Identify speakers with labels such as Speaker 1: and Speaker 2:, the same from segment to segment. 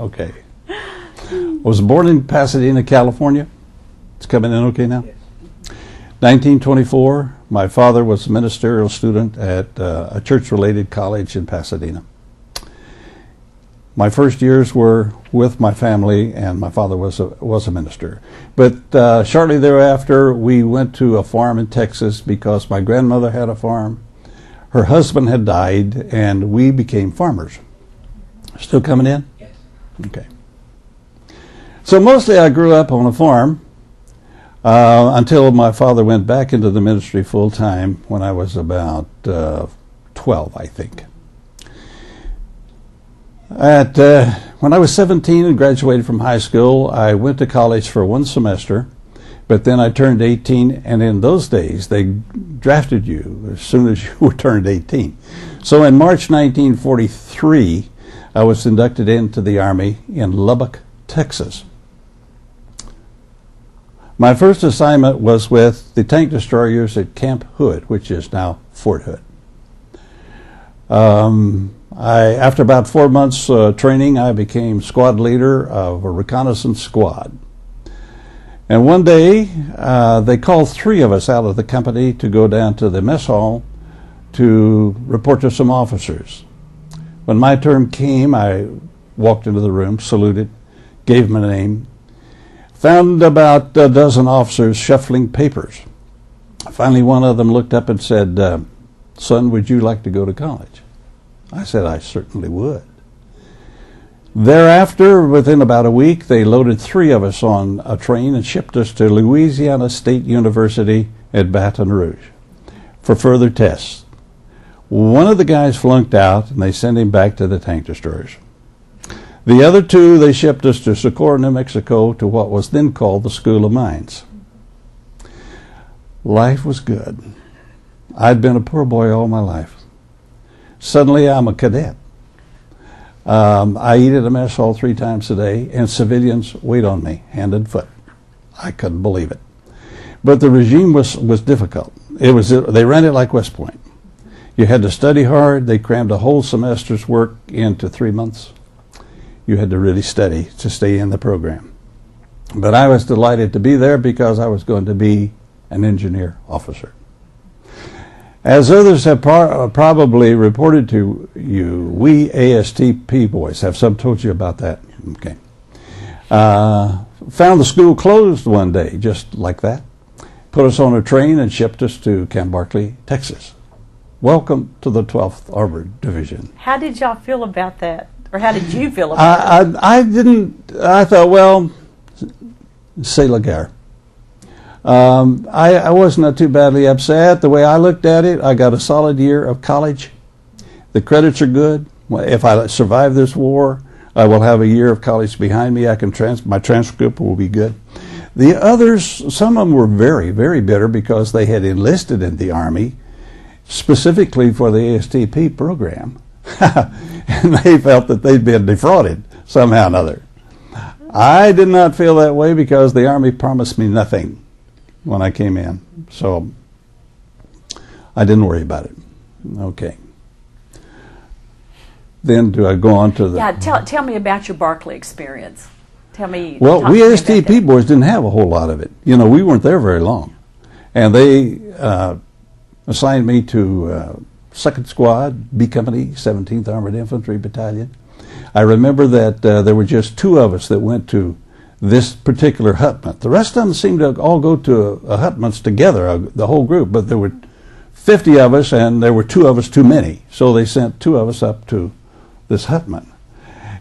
Speaker 1: Okay. Was born in Pasadena, California. It's coming in okay now?
Speaker 2: Yes.
Speaker 1: 1924, my father was a ministerial student at a church-related college in Pasadena. My first years were with my family, and my father was a minister. But shortly thereafter, we went to a farm in Texas because my grandmother had a farm. Her husband had died, and we became farmers. Still coming in?
Speaker 2: Yes.
Speaker 1: Okay. So mostly I grew up on a farm until my father went back into the ministry full time when I was about 12, I think. When I was 17 and graduated from high school, I went to college for one semester, but then I turned 18, and in those days they drafted you as soon as you were turned 18. So in March 1943, I was inducted into the Army in Lubbock, Texas. My first assignment was with the tank destroyers at Camp Hood, which is now Fort Hood. After about 4 months training, I became squad leader of a reconnaissance squad. And one day, they called 3 of us out of the company to go down to the mess hall to report to some officers. When my turn came, I walked into the room, saluted, gave them a name, found about a dozen officers shuffling papers. Finally, one of them looked up and said, "Son, would you like to go to college?" I said, "I certainly would." Thereafter, within about a week, they loaded 3 of us on a train and shipped us to Louisiana State University at Baton Rouge for further tests. One of the guys flunked out, and they sent him back to the tank destroyers. The other 2, they shipped us to Socorro, New Mexico, to what was then called the School of Mines. Life was good. I'd been a poor boy all my life. Suddenly, I'm a cadet. I eat at a mess hall 3 times a day, and civilians wait on me, hand and foot. I couldn't believe it. But the regime was difficult. They ran it like West Point. You had to study hard. They crammed a whole semester's work into 3 months. You had to really study to stay in the program. But I was delighted to be there because I was going to be an engineer officer. As others have probably reported to you, we ASTP boys, have some told you about that? Okay. Found the school closed one day, just like that. Put us on a train and shipped us to Camp Barkley, Texas. Welcome to the 12th Armored Division.
Speaker 3: How did y'all feel about that? Or how did you feel about it?
Speaker 1: I thought, well, c'est la guerre. I was not too badly upset. The way I looked at it, I got a solid year of college. The credits are good. If I survive this war, I will have a year of college behind me. My transcript will be good. The others, some of them were very, very bitter because they had enlisted in the Army specifically for the ASTP program. And they felt that they'd been defrauded somehow or another. I did not feel that way because the Army promised me nothing when I came in. So I didn't worry about it. Okay. Then do I go on to the...
Speaker 3: Yeah, tell me about your Barkley experience. Tell me...
Speaker 1: Well, we ASTP boys didn't have a whole lot of it. You know, we weren't there very long. And they assigned me to 2nd Squad, B Company, 17th Armored Infantry Battalion. I remember that there were just 2 of us that went to this particular hutment. The rest of them seemed to all go to hutments together, the whole group, but there were 50 of us and there were 2 of us too many. So they sent 2 of us up to this hutment.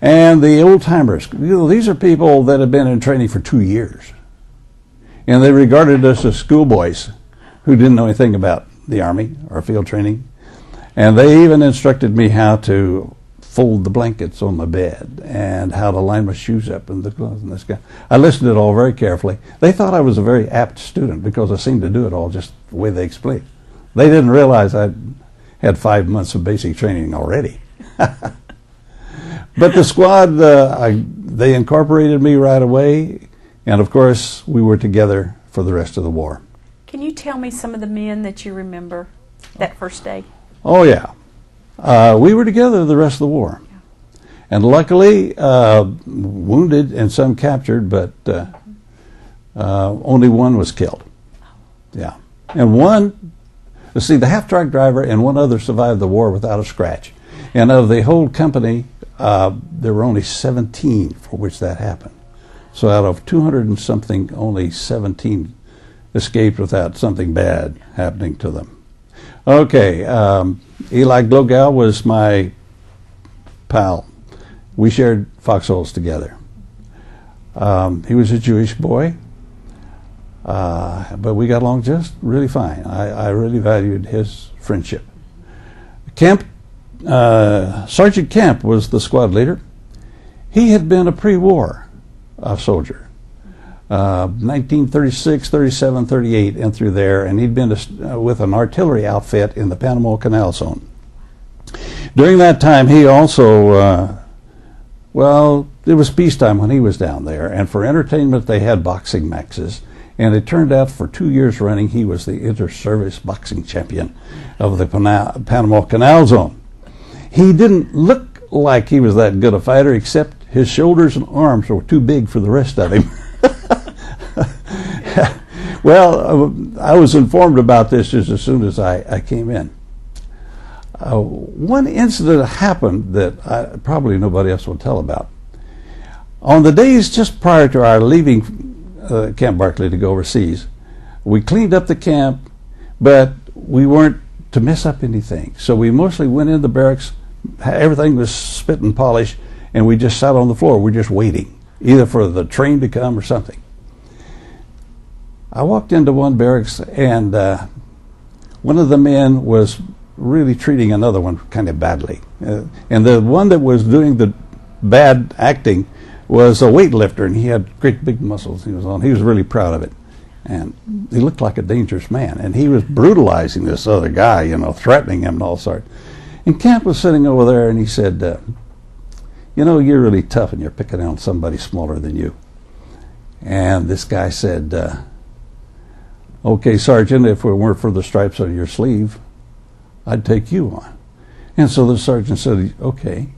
Speaker 1: And the old-timers, you know, these are people that had been in training for 2 years. And they regarded us as schoolboys who didn't know anything about the Army or field training. And they even instructed me how to fold the blankets on my bed and how to line my shoes up and the gloves and this guy. I listened to it all very carefully. They thought I was a very apt student because I seemed to do it all just the way they explained. They didn't realize I had 5 months of basic training already. But the squad, they incorporated me right away, and of course we were together for the rest of the war.
Speaker 3: Can you tell me some of the men that you remember that first day?
Speaker 1: Oh yeah. We were together the rest of the war. And luckily, wounded and some captured, but only one was killed. Yeah. And one, see, the half-track driver and one other survived the war without a scratch. And of the whole company, there were only 17 for which that happened. So out of 200 and something, only 17 escaped without something bad happening to them. Okay, Eli Glogal was my pal. We shared foxholes together. He was a Jewish boy, but we got along just really fine. I really valued his friendship. Sergeant Kemp was the squad leader. He had been a pre-war soldier, 1936, 37, 38, and through there, and he'd been with an artillery outfit in the Panama Canal Zone. During that time, he also, well, it was peacetime when he was down there, and for entertainment, they had boxing matches. And it turned out for 2 years running, he was the inter-service boxing champion of the Panama Canal Zone. He didn't look like he was that good a fighter, except his shoulders and arms were too big for the rest of him. Well, I was informed about this just as soon as I came in. One incident happened that probably nobody else will tell about. On the days just prior to our leaving Camp Barclay to go overseas, we cleaned up the camp, but we weren't to mess up anything. So we mostly went in the barracks, everything was spit and polished, and we just sat on the floor. We're just waiting, either for the train to come or something. I walked into one barracks, and one of the men was really treating another one kind of badly. And the one that was doing the bad acting was a weightlifter, and he had great big muscles. He was really proud of it. And he looked like a dangerous man. And he was brutalizing this other guy, threatening him and all sorts. And Camp was sitting over there, and he said, you're really tough, and you're picking on somebody smaller than you. And this guy said, okay, Sergeant, if it weren't for the stripes on your sleeve, I'd take you on. And so the sergeant said, okay,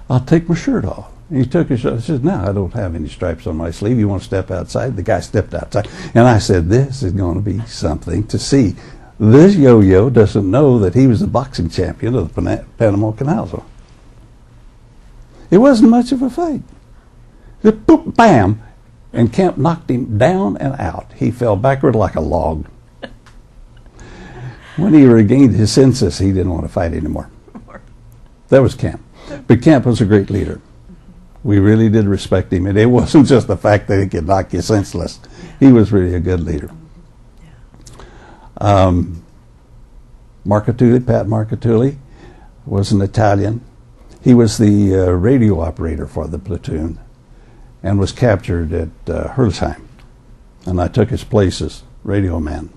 Speaker 1: I'll take my shirt off. And he took his shirt. I said, no, I don't have any stripes on my sleeve. You want to step outside? The guy stepped outside. And I said, this is going to be something to see. This yo-yo doesn't know that he was the boxing champion of the Panama Canal Zone. It wasn't much of a fight. Just boop, bam, and Kemp knocked him down and out. He fell backward like a log. When he regained his senses, he didn't want to fight anymore. That was Kemp. But Kemp was a great leader. We really did respect him, and it wasn't just the fact that he could knock you senseless. He was really a good leader. Marcatulli, Pat Marcatulli, was an Italian. He was the radio operator for the platoon and was captured at Hurlsheim, and I took his place as radio man.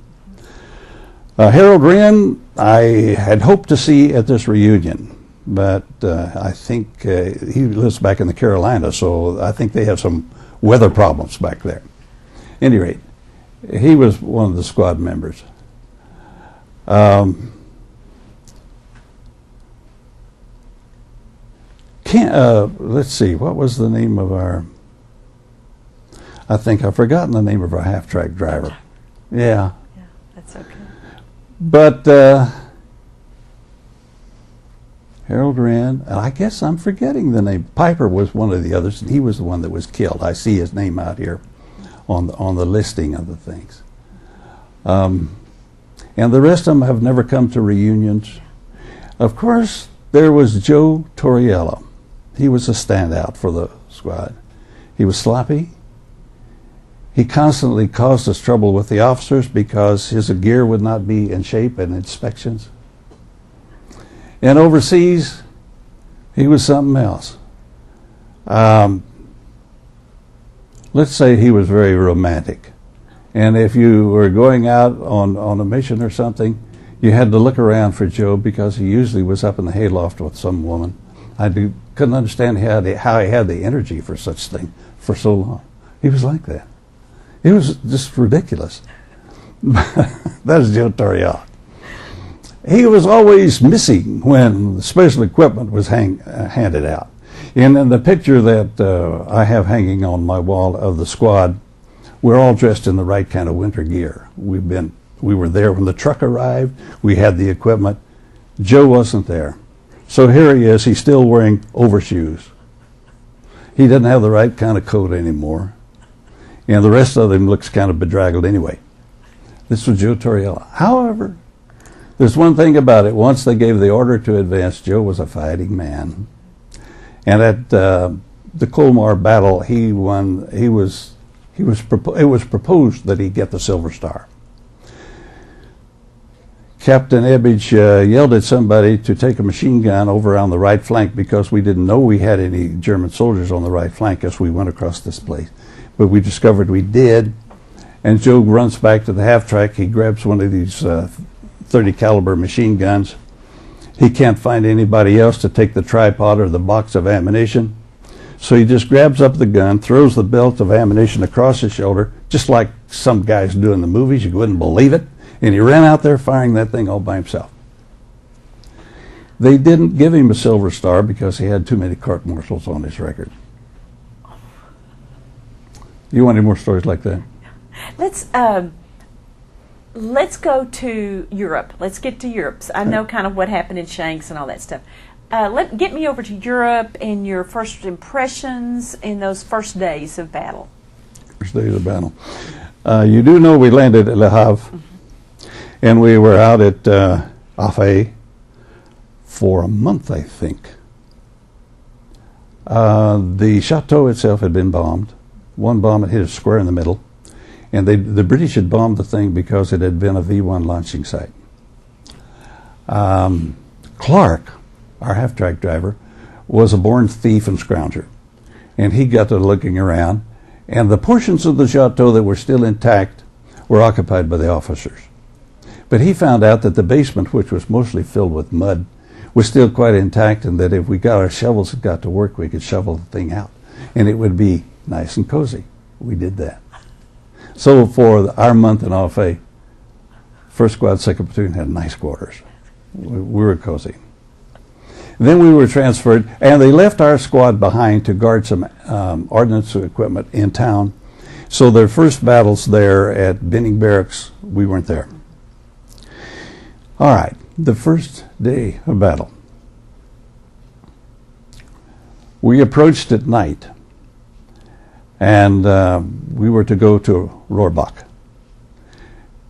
Speaker 1: Harold Wren, I had hoped to see at this reunion, but I think he lives back in the Carolinas, so I think they have some weather problems back there. At any rate, he was one of the squad members. Let's see, what was the name of our... I think I've forgotten the name of our half-track driver. Yeah.
Speaker 3: Yeah, that's okay.
Speaker 1: But Harold Wren, and I guess I'm forgetting the name. Piper was one of the others, and he was the one that was killed. I see his name out here on the listing of the things. And the rest of them have never come to reunions. Of course, there was Joe Torriello. He was a standout for the squad. He was sloppy. He constantly caused us trouble with the officers because his gear would not be in shape at inspections. And overseas, he was something else. Let's say he was very romantic. And if you were going out on a mission or something, you had to look around for Joe because he usually was up in the hayloft with some woman. Couldn't understand how he had the energy for such thing for so long. He was like that. It was just ridiculous. That is Joe Torriello. He was always missing when the special equipment was handed out. And in the picture that I have hanging on my wall of the squad, we're all dressed in the right kind of winter gear. We were there when the truck arrived. We had the equipment. Joe wasn't there. So here he is. He's still wearing overshoes. He doesn't have the right kind of coat anymore. And the rest of him looks kind of bedraggled anyway. This was Joe Torriella. However, there's one thing about it. Once they gave the order to advance, Joe was a fighting man. And at the Colmar battle, he won. It was proposed that he get the Silver Star. Captain Ebbage yelled at somebody to take a machine gun over on the right flank because we didn't know we had any German soldiers on the right flank as we went across this place. But we discovered we did. And Joe runs back to the half-track. He grabs one of these 30 caliber machine guns. He can't find anybody else to take the tripod or the box of ammunition. So he just grabs up the gun, throws the belt of ammunition across his shoulder, just like some guys do in the movies. You wouldn't believe it. And he ran out there firing that thing all by himself. They didn't give him a Silver Star because he had too many court-martials on his record. You want any more stories like that?
Speaker 3: Let's go to Europe. Let's get to Europe. So I know kind of what happened in Shanks and all that stuff. Get me over to Europe and your first impressions in those first days of battle.
Speaker 1: First days of battle. You do know we landed at Le Havre, and we were out at Afay for a month, I think. The chateau itself had been bombed. One bomb had hit us square in the middle. And the British had bombed the thing because it had been a V-1 launching site. Clark, our half-track driver, was a born thief and scrounger. And he got to looking around, and the portions of the chateau that were still intact were occupied by the officers. But he found out that the basement, which was mostly filled with mud, was still quite intact, and that if we got our shovels and got to work, we could shovel the thing out. And it would be nice and cozy. We did that. So for our month in Afay, 1st Squad, 2nd Platoon had nice quarters. We were cozy. Then we were transferred, and they left our squad behind to guard some ordnance equipment in town. So their first battles there at Benning Barracks, we weren't there. All right, the first day of battle. We approached at night, and we were to go to Rohrbach.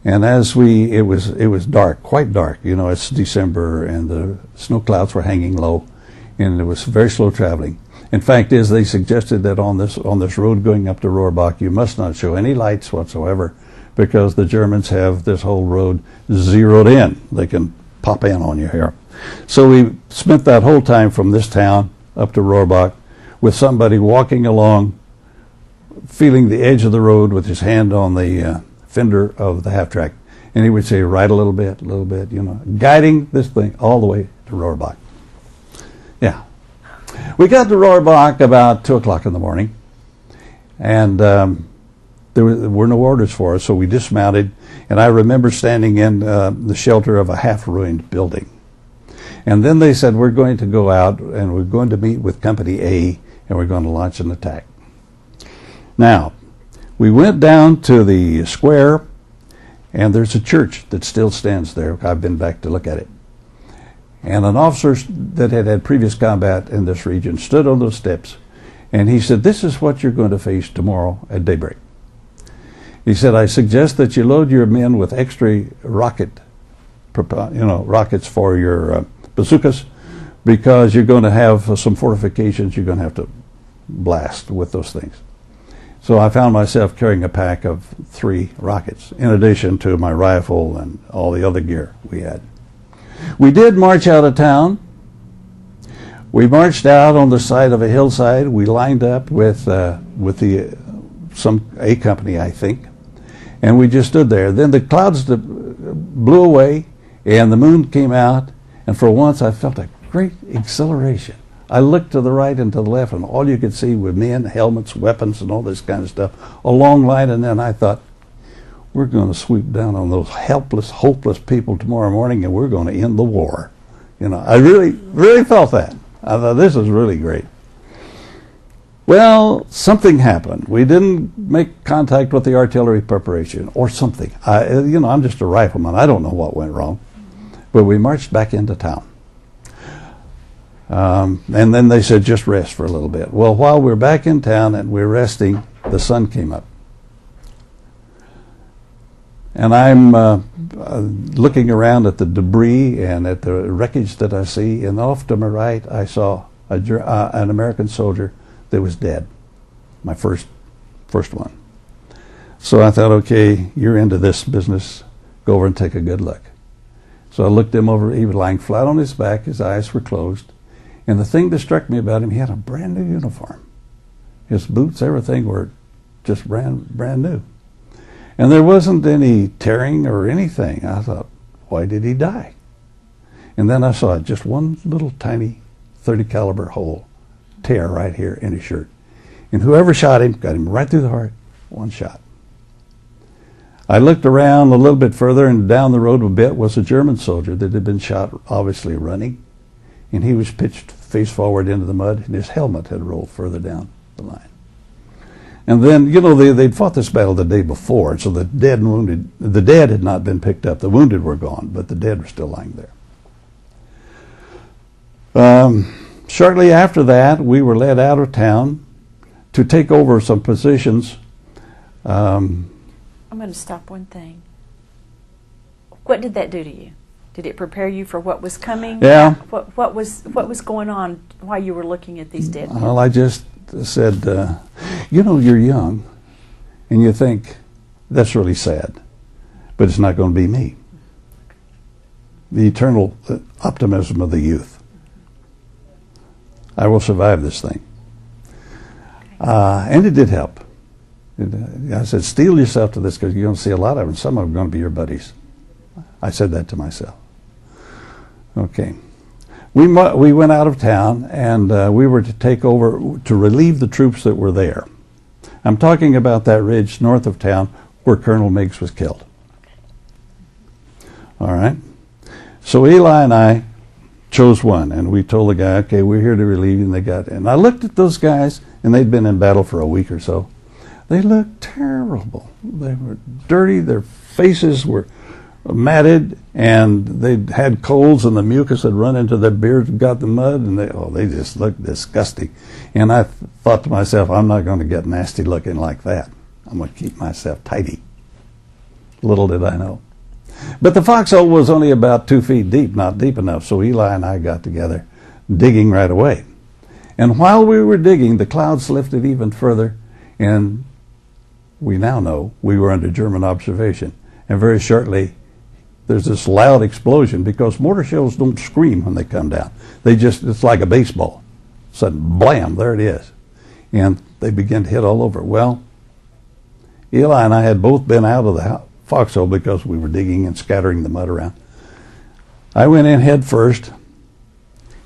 Speaker 1: And as it was dark, quite dark. You know, it's December, and the snow clouds were hanging low, and it was very slow traveling. In fact, they suggested that on this road going up to Rohrbach, you must not show any lights whatsoever, because the Germans have this whole road zeroed in. They can pop in on you here. So we spent that whole time from this town up to Rohrbach with somebody walking along, feeling the edge of the road with his hand on the fender of the half-track. And he would say, right a little bit, you know, guiding this thing all the way to Rohrbach. Yeah. We got to Rohrbach about 2 o'clock in the morning, and there were no orders for us, so we dismounted, and I remember standing in the shelter of a half-ruined building. And then they said, we're going to go out, and we're going to meet with Company A, and we're going to launch an attack. Now, we went down to the square, and there's a church that still stands there. I've been back to look at it. And an officer that had had previous combat in this region stood on those steps, and he said, this is what you're going to face tomorrow at daybreak. He said, I suggest that you load your men with extra rockets for your bazookas, because you're going to have some fortifications you're going to have to blast with those things. So I found myself carrying a pack of 3 rockets, in addition to my rifle and all the other gear we had. We did march out of town. We marched out on the side of a hillside. We lined up with A company, I think, and we just stood there. Then the clouds blew away, and the moon came out, and for once I felt a great exhilaration. I looked to the right and to the left, and all you could see were men, helmets, weapons, and all this kind of stuff, a long line. And then I thought, we're going to sweep down on those helpless, hopeless people tomorrow morning, and we're going to end the war. You know, I really, really felt that. I thought, this is really great. Well, something happened. We didn't make contact with the artillery preparation or something. I'm just a rifleman. I don't know what went wrong. But we marched back into town. And then they said, just rest for a little bit. Well, while we're back in town and we're resting, the sun came up. And I'm looking around at the debris and at the wreckage that I see, and off to my right, I saw an American soldier that was dead, my first one. So I thought, okay, you're into this business. Go over and take a good look. So I looked him over. He was lying flat on his back. His eyes were closed. And the thing that struck me about him, he had a brand new uniform. His boots, everything were just brand new. And there wasn't any tearing or anything. I thought, why did he die? And then I saw just one little tiny .30 caliber hole tear right here in his shirt. And whoever shot him got him right through the heart, one shot. I looked around a little bit further, and down the road a bit was a German soldier that had been shot, obviously running. And he was pitched face forward into the mud, and his helmet had rolled further down the line. And then, they'd fought this battle the day before, and so the dead had not been picked up. The wounded were gone, but the dead were still lying there. Shortly after that, we were led out of town to take over some positions.
Speaker 3: I'm going to stop one thing. What did that do to you? Did it prepare you for what was coming?
Speaker 1: Yeah.
Speaker 3: What was going on while you were looking at these dead men?
Speaker 1: Well, I just said, you're young, and you think, that's really sad, but it's not going to be me. The eternal optimism of the youth. I will survive this thing. And it did help. I said, steel yourself to this because you're going to see a lot of them. Some of them are going to be your buddies. I said that to myself. Okay. We went out of town, and we were to take over to relieve the troops that were there. I'm talking about that ridge north of town where Colonel Meigs was killed. All right. So Eli and I chose one, and we told the guy, okay, we're here to relieve you, and they got in. And I looked at those guys, and they'd been in battle for a week or so. They looked terrible. They were dirty. Their faces were matted, and they'd had colds, and the mucus had run into their beards and got the mud, and they just looked disgusting. And I thought to myself, I'm not going to get nasty looking like that. I'm going to keep myself tidy. Little did I know. But the foxhole was only about 2 feet deep, not deep enough, so Eli and I got together, digging right away. And while we were digging, the clouds lifted even further, and we now know we were under German observation. And very shortly, there's this loud explosion, because mortar shells don't scream when they come down. It's like a baseball. Sudden blam, there it is. And they begin to hit all over. Well, Eli and I had both been out of the foxhole because we were digging and scattering the mud around. I went in head first.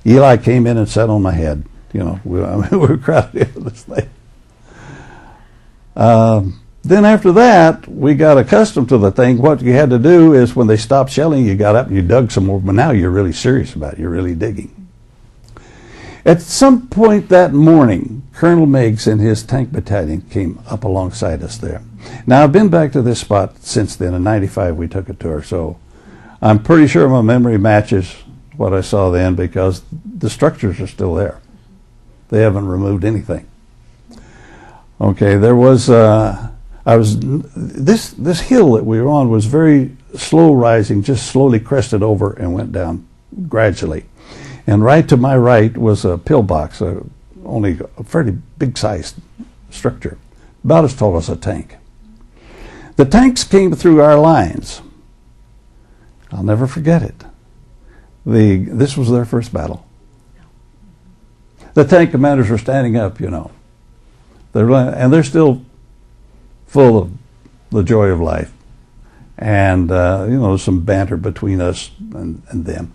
Speaker 1: Eli came in and sat on my head. We were crowded into this thing. Then after that, we got accustomed to the thing. What you had to do is when they stopped shelling, you got up and you dug some more, but now you're really serious about it. You're really digging. At some point that morning, Colonel Meigs and his tank battalion came up alongside us there. Now, I've been back to this spot since then. In '95, we took a tour, so I'm pretty sure my memory matches what I saw then, because the structures are still there. They haven't removed anything. Okay, there was this hill that we were on was very slow rising, just slowly crested over and went down gradually. And right to my right was a pillbox, only a fairly big-sized structure, about as tall as a tank. The tanks came through our lines. I'll never forget it. This was their first battle. The tank commanders were standing up, they're still full of the joy of life, and some banter between us and them.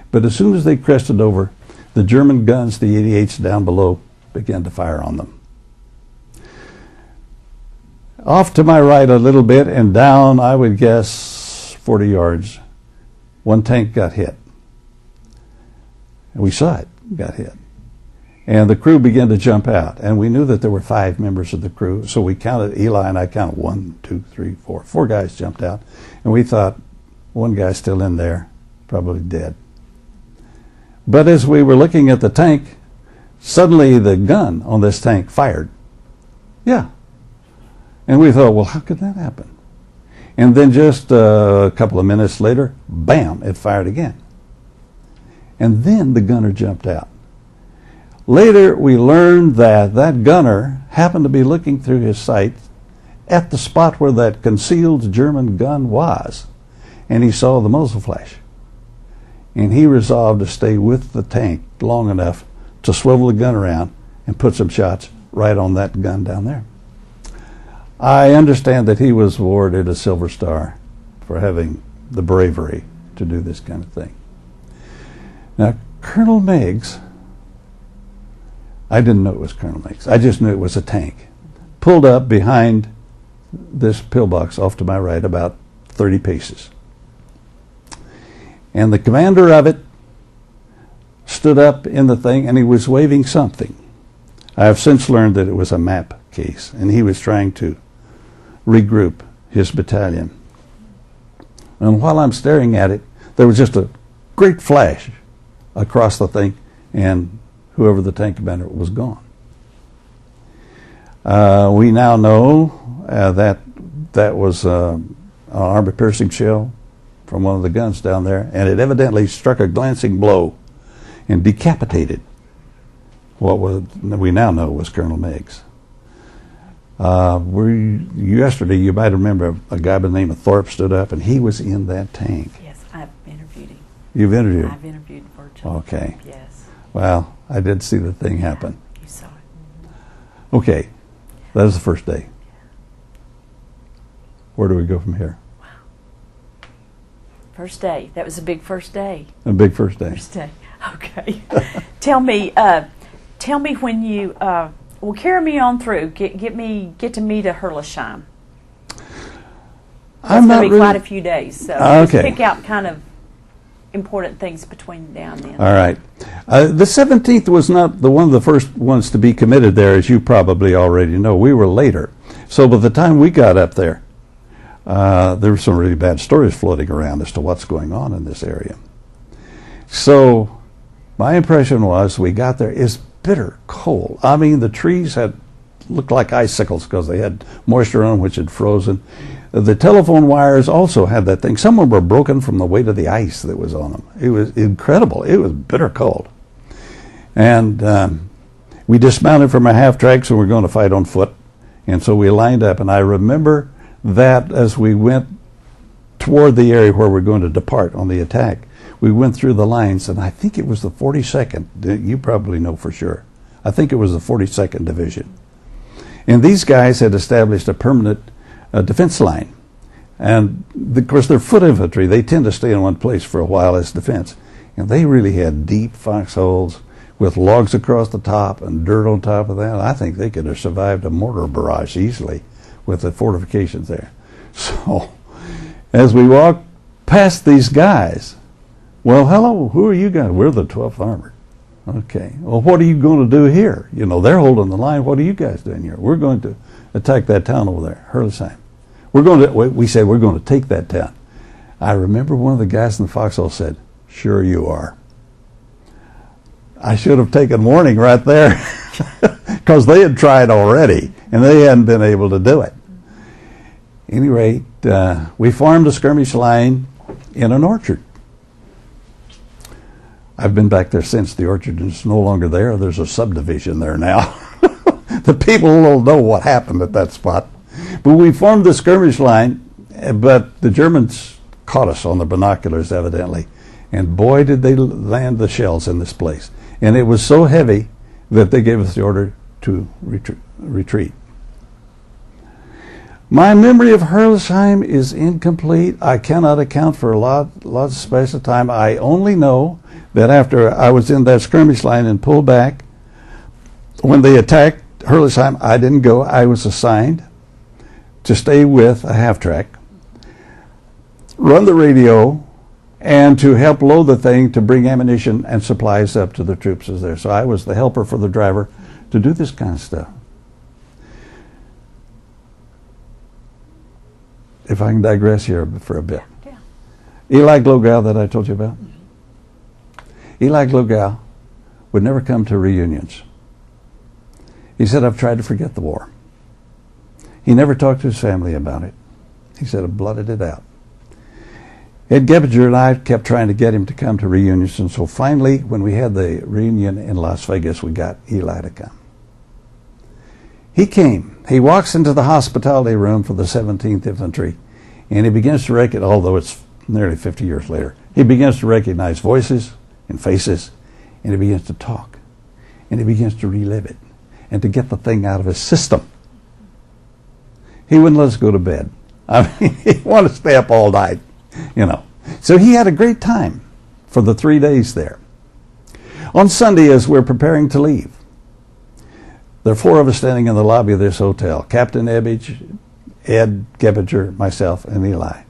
Speaker 1: But as soon as they crested over, the German guns, the 88s down below, began to fire on them. Off to my right a little bit and down, I would guess 40 yards, one tank got hit. And we saw it got hit. And the crew began to jump out. And we knew that there were 5 members of the crew. So we counted, Eli and I counted 1, 2, 3, 4. 4 guys jumped out. And we thought, one guy's still in there, probably dead. But as we were looking at the tank, suddenly the gun on this tank fired. Yeah. And we thought, well, how could that happen? And then just a couple of minutes later, bam, it fired again. And then the gunner jumped out. Later, we learned that that gunner happened to be looking through his sights at the spot where that concealed German gun was, and he saw the muzzle flash. And he resolved to stay with the tank long enough to swivel the gun around and put some shots right on that gun down there. I understand that he was awarded a Silver Star for having the bravery to do this kind of thing. Now, Colonel Meigs, I didn't know it was Colonel Meigs. I just knew it was a tank. Pulled up behind this pillbox off to my right about 30 paces. And the commander of it stood up in the thing and he was waving something. I have since learned that it was a map case, and he was trying to regroup his battalion. And while I'm staring at it, there was just a great flash across the thing, and whoever the tank commander was gone. We now know that that was an armor-piercing shell from one of the guns down there, and it evidently struck a glancing blow and decapitated what we now know was Colonel Meigs. Yesterday, you might remember a guy by the name of Thorpe stood up, and he was in that tank.
Speaker 3: Yes, I've interviewed him.
Speaker 1: You've interviewed him?
Speaker 3: I've interviewed virtually.
Speaker 1: Okay.
Speaker 3: Yes.
Speaker 1: Well, I did see the thing happen.
Speaker 3: You saw it.
Speaker 1: Okay, that was the first day. Where do we go from here?
Speaker 3: First day. That was a big first day.
Speaker 1: A big first day.
Speaker 3: First day. Okay. Tell me when you. Well, carry me on through. Get to me to Herlesheim. That's going to be quite a few days. So just pick out kind of important things between now and then.
Speaker 1: All right. The 17th was not one of the first ones to be committed there, as you probably already know. We were later. So by the time we got up there, there were some really bad stories floating around as to what's going on in this area. So my impression was we got there, it's bitter cold. I mean, the trees had looked like icicles because they had moisture on them which had frozen. The telephone wires also had that thing. Some of them were broken from the weight of the ice that was on them. It was incredible. It was bitter cold. And we dismounted from our half-track, so we were going to fight on foot. And so we lined up, and I remember that as we went toward the area where we're going to depart on the attack, we went through the lines, and I think it was the 42nd. You probably know for sure. I think it was the 42nd Division. And these guys had established a permanent defense line. And, of course, they're foot infantry. They tend to stay in one place for a while as defense. And they really had deep foxholes with logs across the top and dirt on top of that. I think they could have survived a mortar barrage easily with the fortifications there. So, as we walked past these guys, well, hello, who are you guys? We're the 12th Armored. Okay, well, what are you going to do here? You know, they're holding the line. What are you guys doing here? We're going to attack that town over there, Herlesheim. We said we're going to take that town. I remember one of the guys in the foxhole said, "Sure you are." I should have taken warning right there because they had tried already and they hadn't been able to do it. At any rate, we formed a skirmish line in an orchard. I've been back there since. The orchard is no longer there. There's a subdivision there now. The people don't know what happened at that spot. But we formed the skirmish line, but the Germans caught us on the binoculars, evidently. And boy, did they land the shells in this place. And it was so heavy that they gave us the order to retreat. My memory of Herlesheim is incomplete. I cannot account for a lot of space of time. I only know that after I was in that skirmish line and pulled back, when they attacked Herlesheim, I didn't go. I was assigned to stay with a half-track, run the radio, and to help load the thing to bring ammunition and supplies up to the troops as there. So I was the helper for the driver to do this kind of stuff. If I can digress here for a bit.
Speaker 3: Yeah.
Speaker 1: Eli Glogal that I told you about. Eli Glogal would never come to reunions. He said, I've tried to forget the war. He never talked to his family about it. He said, I blotted it out. Ed Gebbinger and I kept trying to get him to come to reunions, and so finally, when we had the reunion in Las Vegas, we got Eli to come. He came. He walks into the hospitality room for the 17th Infantry, and he begins to recognize, although it's nearly 50 years later, he begins to recognize voices and faces, and he begins to talk, and he begins to relive it, and to get the thing out of his system. He wouldn't let us go to bed. I mean, he wanted to stay up all night, you know. So he had a great time for the 3 days there. On Sunday, as we're preparing to leave, there are 4 of us standing in the lobby of this hotel. Captain Ebbage, Ed Gebbinger, myself, and Eli.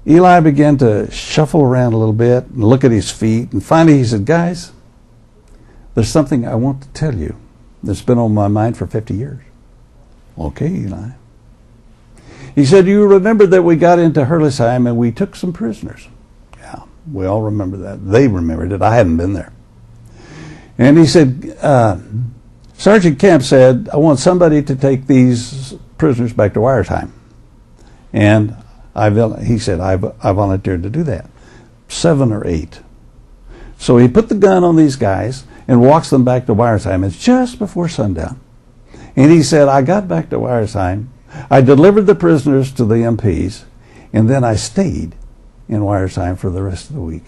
Speaker 1: Eli began to shuffle around a little bit and look at his feet, and finally he said, guys, there's something I want to tell you that's been on my mind for 50 years. Okay, Eli. He said, you remember that we got into Herlisheim and we took some prisoners? Yeah, we all remember that. They remembered it. I hadn't been there. And he said, Sergeant Kemp said, I want somebody to take these prisoners back to Wyersheim. And he said, I volunteered to do that. 7 or 8. So he put the gun on these guys and walks them back to Wyersheim. It's just before sundown. And he said, I got back to Wyersheim, I delivered the prisoners to the MPs, and then I stayed in Wyersheim for the rest of the week.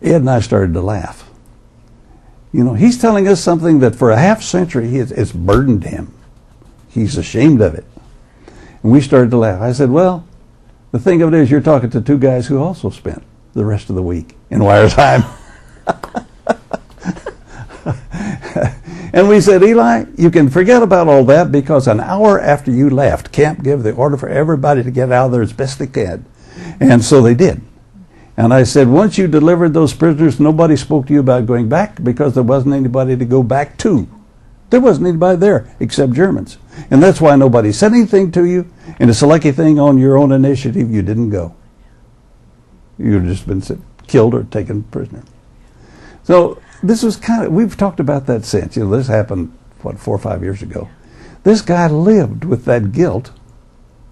Speaker 1: Ed and I started to laugh. You know, he's telling us something that for a half century it's burdened him. He's ashamed of it. And we started to laugh. I said, well, the thing of it is you're talking to 2 guys who also spent the rest of the week in Wyersheim. And we said, Eli, you can forget about all that because an hour after you left, Camp gave the order for everybody to get out of there as best they could. And so they did. And I said, once you delivered those prisoners, nobody spoke to you about going back because there wasn't anybody to go back to. There wasn't anybody there except Germans. And that's why nobody said anything to you. And it's a lucky thing on your own initiative you didn't go. You'd just been killed or taken prisoner. So this was kind of, we've talked about that since. You know, this happened, 4 or 5 years ago. This guy lived with that guilt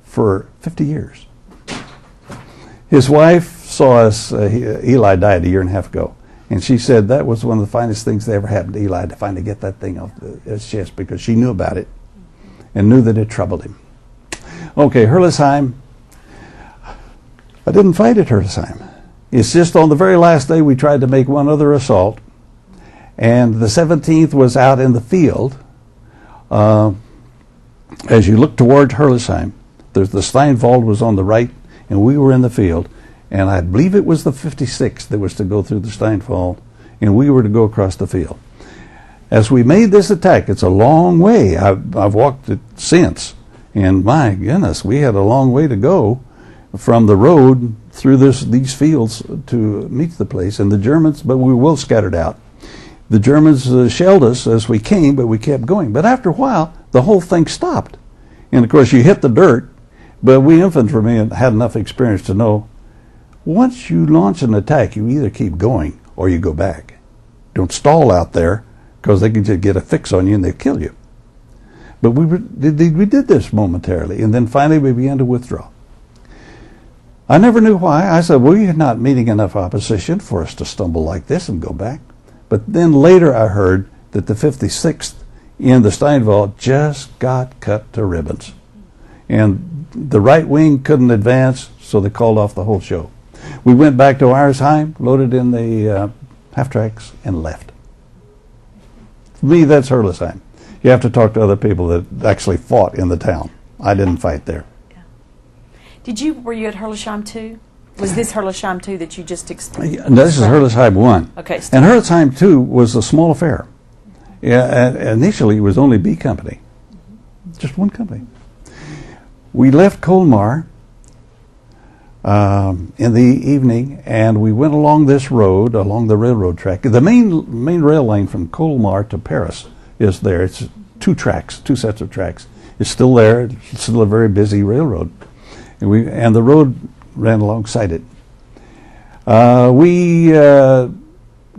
Speaker 1: for 50 years. His wife saw us, Eli died 1.5 years ago, and she said that was one of the finest things that ever happened to Eli, to finally get that thing off his chest, because she knew about it and knew that it troubled him. Okay, Herlisheim. I didn't fight at Herlisheim. It's just on the very last day we tried to make one other assault, and the 17th was out in the field. As you look toward Herlisheim, the Steinwald was on the right, and we were in the field, and I believe it was the 56th that was to go through the Steinwald, and we were to go across the field. As we made this attack, it's a long way. I've walked it since, and my goodness, we had a long way to go from the road through these fields to meet the place. And the Germans, but we were well scattered out. The Germans shelled us as we came, but we kept going. But after a while, the whole thing stopped. And of course, you hit the dirt, but we infantrymen had enough experience to know once you launch an attack, you either keep going or you go back. Don't stall out there, because they can just get a fix on you and they'll kill you. But we did this momentarily, and then finally we began to withdraw. I never knew why. I said, well, you're not meeting enough opposition for us to stumble like this and go back. But then later I heard that the 56th in the Steinwald just got cut to ribbons. And the right wing couldn't advance, so they called off the whole show. We went back to Wyersheim, loaded in the half-tracks, and left. For me, that's Herlisheim. You have to talk to other people that actually fought in the town. I didn't fight there.
Speaker 3: Were you at Herlisheim 2? Was this Herlisheim 2 that you just explained?
Speaker 1: This is Herlisheim 1.
Speaker 3: Okay.
Speaker 1: And Herlisheim 2 was a small affair. Yeah, initially it was only B Company. Just one company. We left Colmar in the evening, and we went along this road, along the railroad track. The main rail lane from Colmar to Paris is there. It's two sets of tracks. It's still there. It's still a very busy railroad, and the road ran alongside it. We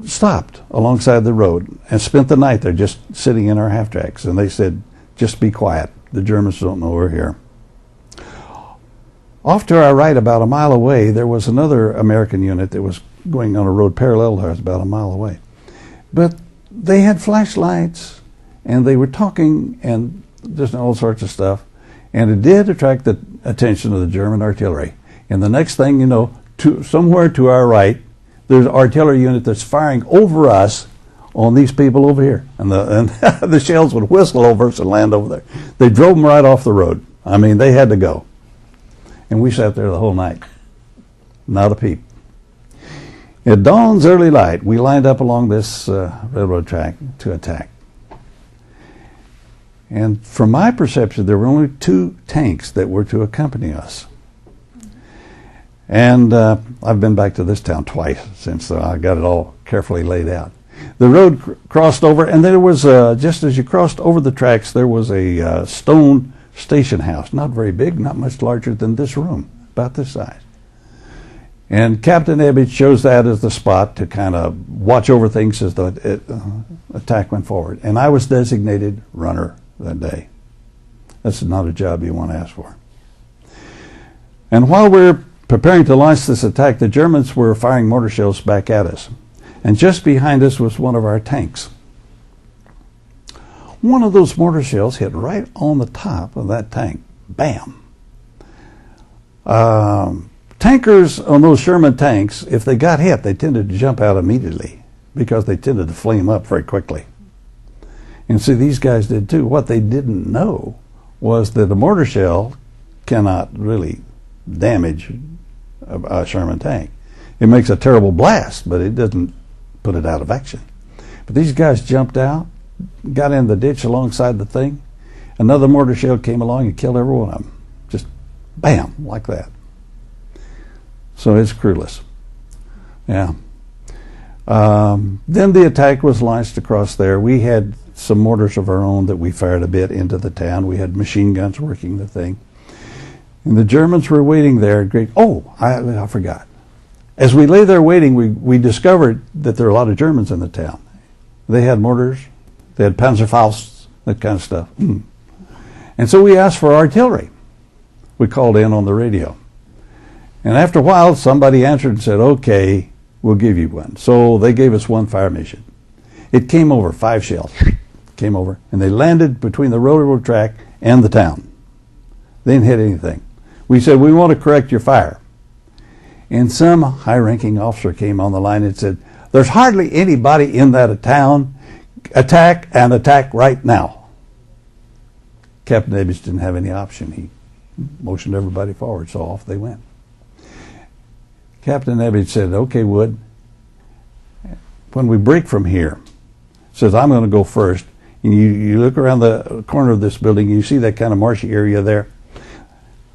Speaker 1: stopped alongside the road and spent the night there, just sitting in our half tracks. And they said, "Just be quiet. The Germans don't know we're here." Off to our right, about a mile away, there was another American unit that was going on a road parallel to ours, about a mile away. But they had flashlights, and they were talking, and just all sorts of stuff. And it did attract the attention of the German artillery. And the next thing you know, somewhere to our right, there's an artillery unit that's firing over us on these people over here. And the shells would whistle over us and land over there. They drove them right off the road. I mean, they had to go. And we sat there the whole night. Not a peep. At dawn's early light, we lined up along this railroad track to attack. And from my perception, there were only 2 tanks that were to accompany us. And I've been back to this town twice since I got it all carefully laid out. The road crossed over, and there was, just as you crossed over the tracks, there was a stone station house. Not very big, not much larger than this room, about this size. And Captain Ebbets chose that as the spot to kind of watch over things as the attack went forward. And I was designated runner that day. That's not a job you want to ask for. And while we're preparing to launch this attack, the Germans were firing mortar shells back at us. And just behind us was one of our tanks. One of those mortar shells hit right on the top of that tank. Bam! Tankers on those Sherman tanks, if they got hit, they tended to jump out immediately because they tended to flame up very quickly. And see, these guys did too. What they didn't know was that a mortar shell cannot really damage a Sherman tank. It makes a terrible blast, but it doesn't put it out of action. But these guys jumped out, got in the ditch alongside the thing. Another mortar shell came along and killed every one of them. Just bam, like that. So it's crewless. Yeah. Then the attack was launched across there. We had some mortars of our own that we fired a bit into the town. We had machine guns working the thing. And the Germans were waiting there. I forgot. As we lay there waiting, we discovered that there were a lot of Germans in the town. They had mortars. They had Panzerfausts, that kind of stuff. And so we asked for artillery. We called in on the radio. And after a while, somebody answered and said, "Okay, we'll give you one." So they gave us one fire mission. It came over, 5 shells came over, and they landed between the railroad track and the town. They didn't hit anything. We said, "We want to correct your fire." And some high-ranking officer came on the line and said, "There's hardly anybody in that town. Attack and attack right now." Captain Ebbets didn't have any option. He motioned everybody forward, so off they went. Captain Ebbets said, "Okay, Wood, when we break from here," says, "I'm going to go first. And you look around the corner of this building, you see that kind of marshy area there.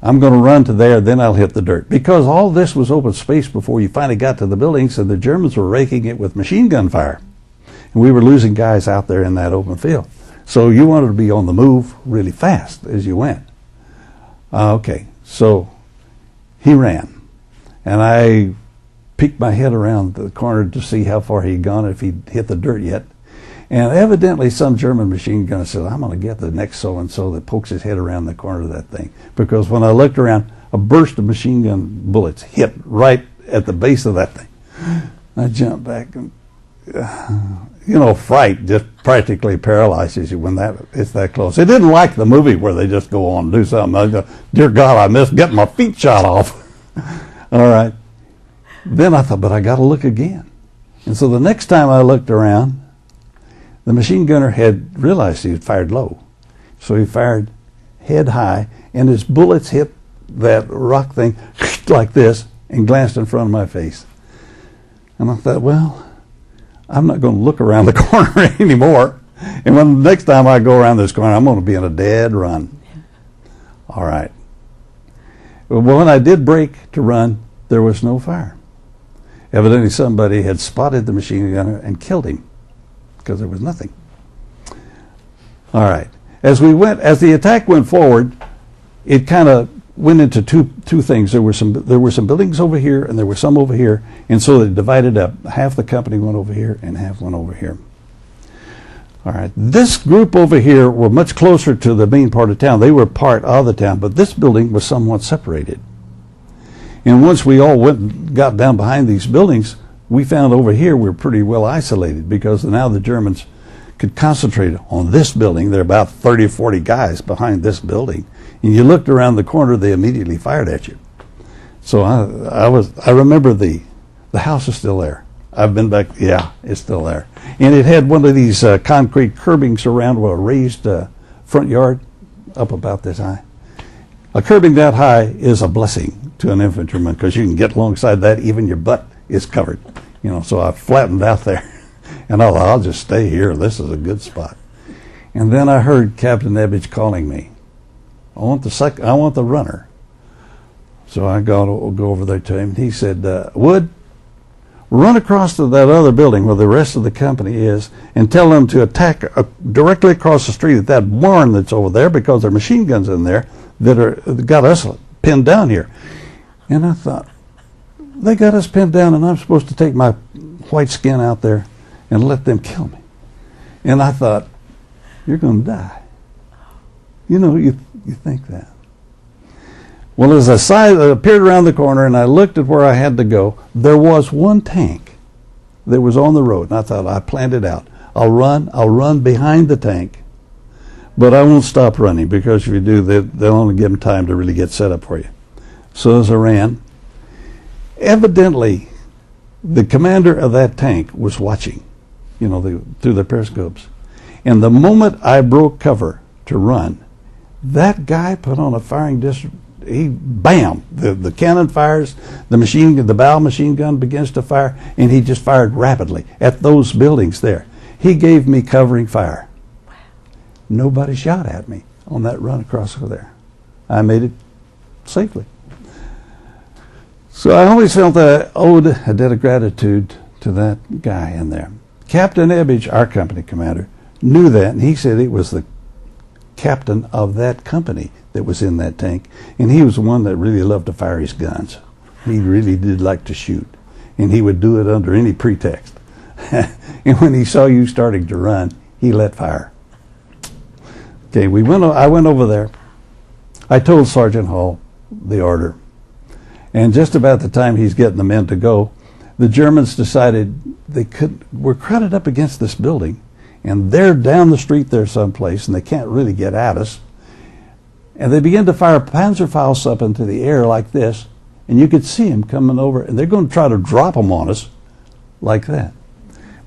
Speaker 1: I'm going to run to there, then I'll hit the dirt." Because all this was open space before you finally got to the buildings, and the Germans were raking it with machine gun fire. And we were losing guys out there in that open field. So you wanted to be on the move really fast as you went. Okay, so he ran. And I peeked my head around the corner to see how far he'd gone, if he'd hit the dirt yet. And evidently some German machine gunner said, "I'm going to get the next so-and-so that pokes his head around the corner of that thing." Because when I looked around, a burst of machine gun bullets hit right at the base of that thing. I jumped back, and fright just practically paralyzes you when it's that close. It didn't like the movie where they just go on and do something. I go, "Dear God, I missed getting my feet shot off." All right. Then I thought, but I got to look again. And so the next time I looked around, the machine gunner had realized he had fired low. So he fired head high, and his bullets hit that rock thing like this and glanced in front of my face. And I thought, well, I'm not going to look around the corner anymore. And when the next time I go around this corner, I'm going to be in a dead run. All right. But when I did break to run, there was no fire. Evidently somebody had spotted the machine gunner and killed him because there was nothing. All right. As the attack went forward, it kind of went into two things. There were some buildings over here and there were some over here, and so they divided up. Half the company went over here and half went over here. All right. This group over here were much closer to the main part of town. They were part of the town, but this building was somewhat separated. And once we all went and got down behind these buildings, we found over here we're pretty well isolated because now the Germans could concentrate on this building. There are about 30 or 40 guys behind this building. And you looked around the corner, they immediately fired at you. So I remember the house is still there. I've been back, yeah, it's still there. And it had one of these concrete curbings around a raised front yard up about this high. A curbing that high is a blessing to an infantryman because you can get alongside that, even your butt is covered. You know, so I flattened out there. And I thought, I'll just stay here. This is a good spot. And then I heard Captain Ebbage calling me. I want the runner. So I go over there to him. He said, Wood, run across to that other building where the rest of the company is and tell them to attack directly across the street at that barn that's over there because there are machine guns in there that got us pinned down here. And I thought, they got us pinned down and I'm supposed to take my white skin out there and let them kill me. And I thought, you're going to die. You know, you think that. Well, as I appeared around the corner and I looked at where I had to go, there was one tank that was on the road. And I thought, I planned it out. I'll run behind the tank, but I won't stop running because if you do, they'll only give them time to really get set up for you. So as I ran, evidently, the commander of that tank was watching, you know, through the periscopes. And the moment I broke cover to run, that guy put on a firing bam, the cannon fires, the bow machine gun begins to fire, and he just fired rapidly at those buildings there. He gave me covering fire. Wow. Nobody shot at me on that run across over there. I made it safely. So I always felt that I owed a debt of gratitude to that guy in there. Captain Ebbage, our company commander, knew that, and he said it was the captain of that company that was in that tank, and he was the one that really loved to fire his guns. He really did like to shoot, and he would do it under any pretext. And when he saw you starting to run, he let fire. Okay, I went over there. I told Sergeant Hall the order, and just about the time he's getting the men to go, the Germans decided we're crowded up against this building, and they're down the street there someplace, and they can't really get at us. And they began to fire Panzerfaust up into the air like this, and you could see them coming over, and they're going to try to drop them on us like that.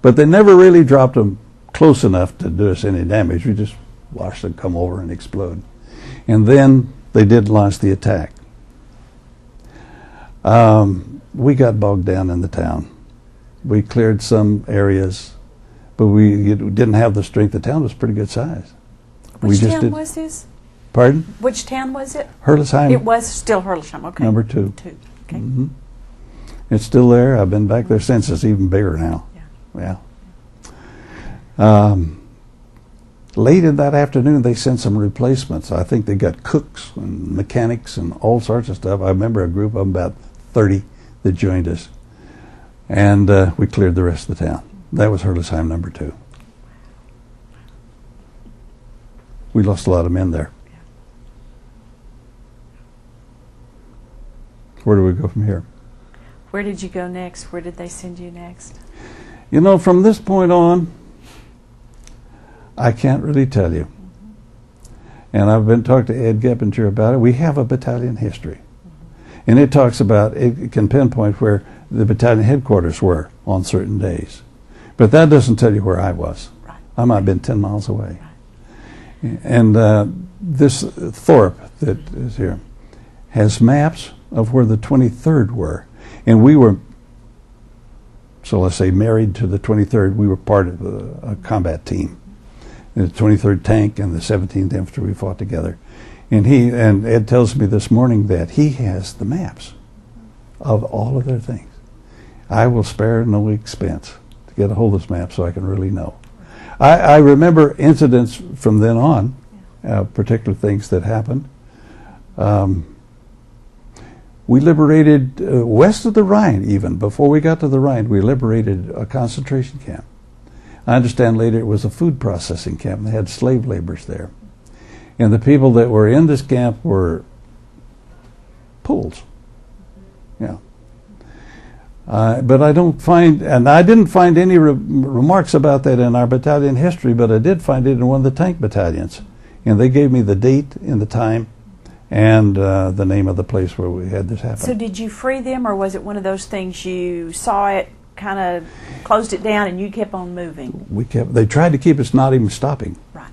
Speaker 1: But they never really dropped them close enough to do us any damage. We just watched them come over and explode. And then they did launch the attack. We got bogged down in the town. We cleared some areas, but we didn't have the strength. The town was pretty good size.
Speaker 3: Which town was this?
Speaker 1: Pardon?
Speaker 3: Which town was it?
Speaker 1: Hurlesheim.
Speaker 3: It was still Hurlesheim, okay.
Speaker 1: Number 2.
Speaker 3: Okay.
Speaker 1: Mm-hmm. It's still there. I've been back there since. It's even bigger now. Yeah. Late in that afternoon, they sent some replacements. I think they got cooks and mechanics and all sorts of stuff. I remember a group of about 30 that joined us. And we cleared the rest of the town. That was Hurlesheim number 2. We lost a lot of men there. Where do we go from here?
Speaker 3: Where did you go next? Where did they send you next?
Speaker 1: You know, from this point on, I can't really tell you. And I've been talking to Ed Geppinger about it. We have a battalion history. And it talks about, it can pinpoint where the battalion headquarters were on certain days. But that doesn't tell you where I was.
Speaker 3: Right.
Speaker 1: I might have been 10 miles away.
Speaker 3: Right.
Speaker 1: And this Thorpe that is here has maps of where the 23rd were. And we were, so let's say, married to the 23rd. We were part of a combat team. The 23rd Tank and the 17th Infantry, we fought together. And Ed tells me this morning that he has the maps of all of their things. I will spare no expense to get a hold of this map so I can really know. I remember incidents from then on, particular things that happened. We liberated, west of the Rhine even, before we got to the Rhine, we liberated a concentration camp. I understand later it was a food processing camp. They had slave laborers there. And the people that were in this camp were Poles. Yeah. But I don't find, and I didn't find any remarks about that in our battalion history, but I did find it in one of the tank battalions. And they gave me the date and the time and the name of the place where we had this happen.
Speaker 3: So did you free them, or was it one of those things you saw it, kind of closed it down, and you kept on moving?
Speaker 1: They tried to keep us not even stopping.
Speaker 3: Right.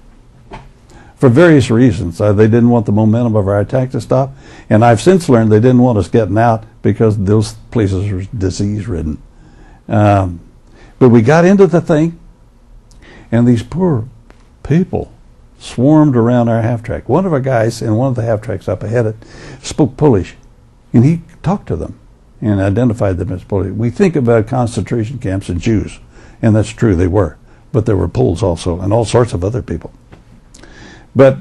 Speaker 1: For various reasons. They didn't want the momentum of our attack to stop. And I've since learned they didn't want us getting out because those places were disease-ridden. But we got into the thing, and these poor people swarmed around our half-track. One of our guys in one of the half-tracks up ahead spoke Polish, and he talked to them and identified them as Polish. We think about concentration camps and Jews, and that's true, they were. But there were Poles also, and all sorts of other people. But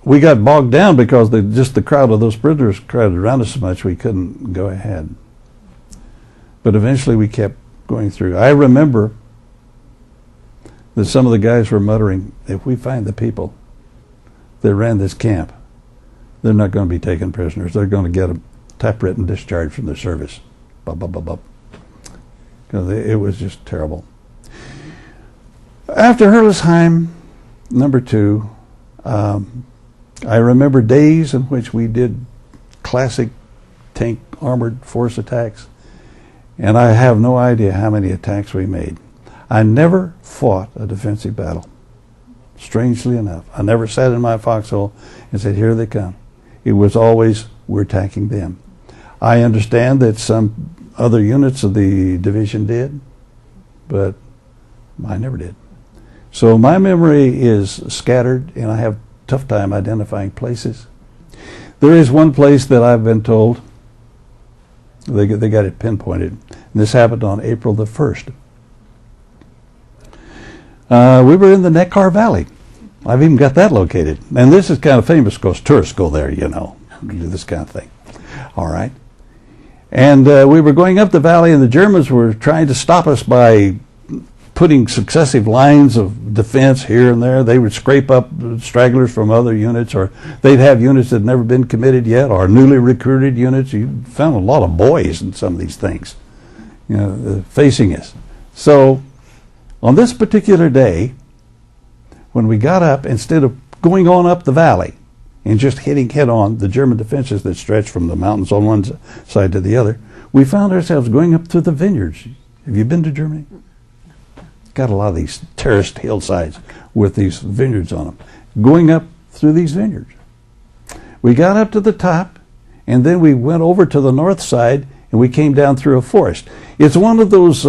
Speaker 1: we got bogged down because just the crowd of those prisoners crowded around us so much we couldn't go ahead. But eventually we kept going through. I remember that some of the guys were muttering, if we find the people that ran this camp, they're not going to be taken prisoners. They're going to get a typewritten discharge from their service. Blah, blah, blah, blah. Because it was just terrible. After Herlesheim, number 2, I remember days in which we did classic tank armored force attacks, and I have no idea how many attacks we made. I never fought a defensive battle, strangely enough. I never sat in my foxhole and said, here they come. It was always, we're attacking them. I understand that some other units of the division did, but I never did. So my memory is scattered, and I have a tough time identifying places. There is one place that I've been told, they got it pinpointed, and this happened on April the 1st. We were in the Neckar Valley. I've even got that located. And this is kind of famous because tourists go there, you know, do this kind of thing. All right. And we were going up the valley, and the Germans were trying to stop us by putting successive lines of defense here and there. They would scrape up stragglers from other units, or they'd have units that had never been committed yet, or newly recruited units. You found a lot of boys in some of these things, you know, facing us. So on this particular day, when we got up, instead of going on up the valley and just hitting head on the German defenses that stretched from the mountains on one side to the other, we found ourselves going up through the vineyards. Have you been to Germany? Got a lot of these terraced hillsides with these vineyards on them. Going up through these vineyards. We got up to the top, and then we went over to the north side, and we came down through a forest. It's one of those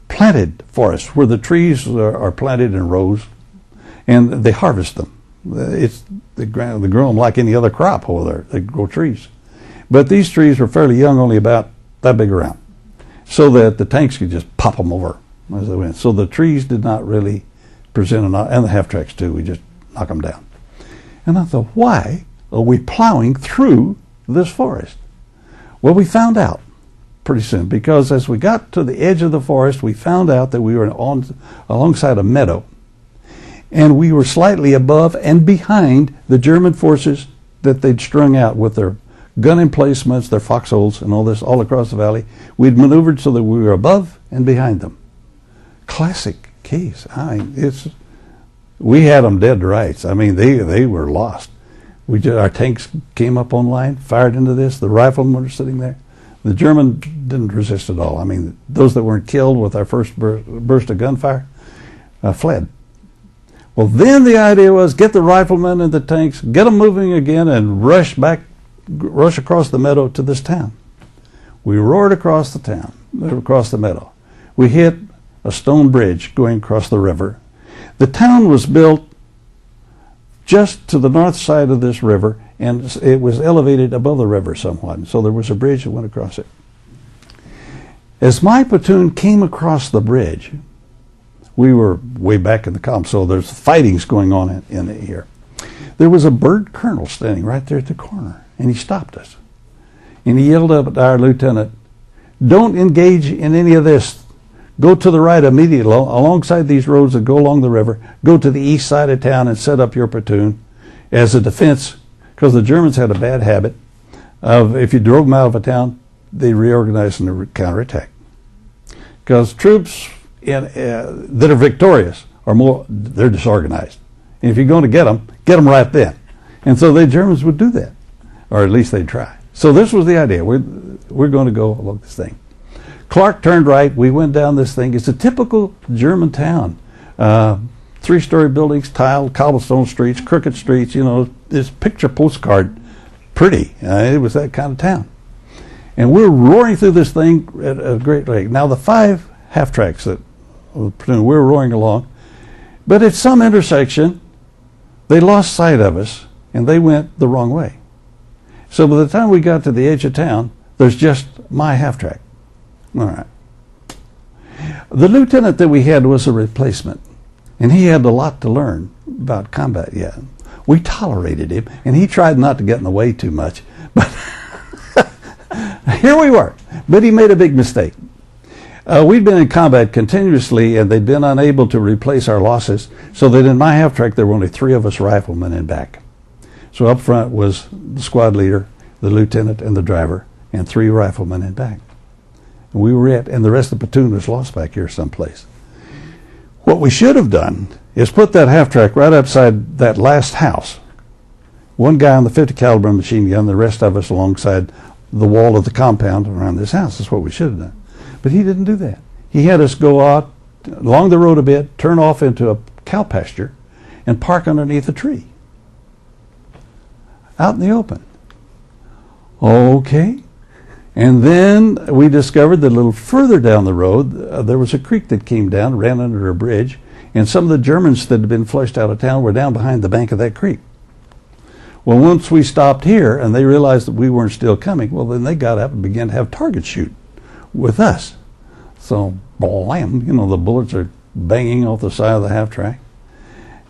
Speaker 1: planted forests where the trees are planted in rows, and they harvest them. They grow them like any other crop over there. They grow trees. But these trees were fairly young, only about that big around, so that the tanks could just pop them over as they went. So the trees did not really present enough, and the half-tracks too, we just knock them down. And I thought, why are we plowing through this forest? Well, we found out pretty soon, because as we got to the edge of the forest, we found out that we were alongside a meadow, and we were slightly above and behind the German forces that they'd strung out with their gun emplacements, their foxholes, and all this all across the valley. We'd maneuvered so that we were above and behind them. Classic case. I mean, we had them dead to rights. I mean, they were lost. Our tanks came up on line, fired into this. The riflemen were sitting there. The German didn't resist at all. I mean, those that weren't killed with our first burst of gunfire fled. Well, then the idea was get the riflemen and the tanks, get them moving again, and rush across the meadow to this town. We roared across the town, across the meadow. We hit a stone bridge going across the river. The town was built just to the north side of this river, and it was elevated above the river somewhat. So there was a bridge that went across it. As my platoon came across the bridge, we were way back in the column, so there's fightings going on in here. There was a bird colonel standing right there at the corner, and he stopped us. And he yelled up at our lieutenant, "Don't engage in any of this. Go to the right immediately, alongside these roads that go along the river. Go to the east side of town and set up your platoon as a defense," because the Germans had a bad habit of, if you drove them out of a town, they reorganized and counterattack. Because troops that are victorious they're disorganized. And if you're going to get them right then. And so the Germans would do that, or at least they'd try. So this was the idea. We're going to go along this thing. Clark turned right. We went down this thing. It's a typical German town. 3-story buildings, tiled, cobblestone streets, crooked streets. This picture postcard, pretty. It was that kind of town. And we're roaring through this thing at a great rate. Now the 5 half-tracks that we were roaring along, but at some intersection, they lost sight of us, and they went the wrong way. So by the time we got to the edge of town, there's just my half-track. All right. The lieutenant that we had was a replacement, and he had a lot to learn about combat yet. We tolerated him, and he tried not to get in the way too much, but here we were. But he made a big mistake. We'd been in combat continuously, and they'd been unable to replace our losses, so that in my half-track there were only 3 of us riflemen in back. So up front was the squad leader, the lieutenant, and the driver, and 3 riflemen in back. And we were it, and the rest of the platoon was lost back here someplace. What we should have done is put that half-track right upside that last house. One guy on the 50 caliber machine gun, the rest of us alongside the wall of the compound around this house. That's what we should have done. But he didn't do that. He had us go out along the road a bit, turn off into a cow pasture, and park underneath a tree. Out in the open. Okay. And then we discovered that a little further down the road, there was a creek that came down, ran under a bridge, and some of the Germans that had been flushed out of town were down behind the bank of that creek. Well, once we stopped here and they realized that we weren't still coming, well, then they got up and began to have target shoot with us. So, blam, the bullets are banging off the side of the half-track.